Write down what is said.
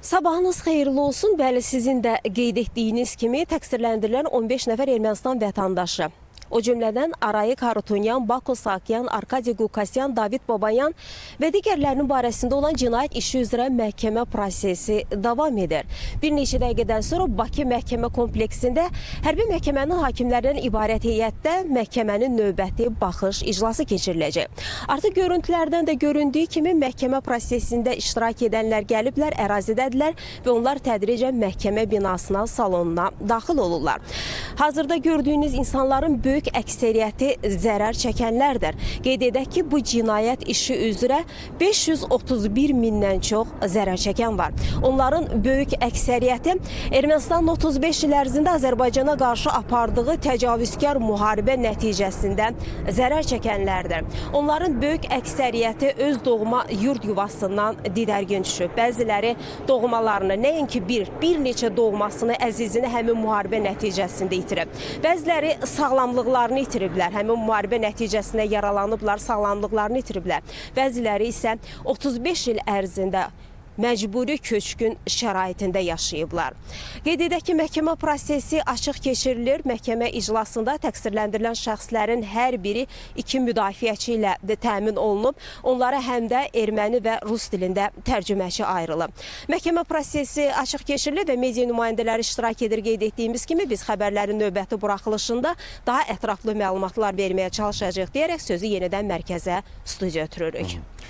Sabahınız xeyirli olsun. Bəli, sizin də qeyd etdiyiniz kimi təqsirləndirilən 15 nəfər Ermənistan vətəndaşı. O cümlədən Arayik Harutunyan, Bako Sakyan, Arkadi Qukasyan, David Babayan və digərlərinin barəsində olan cinayət işi üzrə məhkəmə prosesi davam edir. Bir neçə dəqiqədən sonra Bakı məhkəmə kompleksində hərbi məhkəmənin hakimlərindən ibarət heyətdə məhkəmənin növbəti baxış iclası keçiriləcək. Artıq görüntülərdən də göründüyü kimi məhkəmə prosesində iştirak edənlər gəliblər, ərazidədirlər və onlar tədricən məhkəmə binasına, salonuna daxil olurlar. Hazırda gördüyünüz insanların böyük əksəriyyəti zərər çəkənlərdir. Qeyd edək ki, bu cinayət işi üzrə 531 mindən çox zərər çəkən var. Onların böyük əksəriyyəti Ermənistanın 35 il ərzində Azərbaycana qarşı apardığı təcavüzkar müharibə nəticəsində zərər çəkənlərdir. Onların böyük əksəriyyəti öz doğma yurd yuvasından didərgin düşüb. Bəziləri doğmalarını, nəinki bir neçə doğmasını, əzizini həmin müharibə nəticəsində itirib. Bəziləri sağlamlıqlarını itiriblər, həmin müharibə nəticəsində yaralanıblar, sağlamlıqlarını itiriblər. Bəziləri isə 35 il ərzində məcburi köçkün şəraitində yaşayıblar. Qeyd edək ki, məhkəmə prosesi açıq keçirilir. Məhkəmə iclasında təqsirləndirilən şəxslərin hər biri 2 müdafiəçi ilə təmin olunub. Onlara həm də erməni və rus dilində tərcüməçi ayrılıb. Məhkəmə prosesi açıq keçirilir və media nümayəndələri iştirak edir. Qeyd etdiyimiz kimi biz xəbərlərin növbəti buraxılışında daha ətraflı məlumatlar verməyə çalışacağıq deyərək sözü yenidən mərkəzə studiya ötürürük.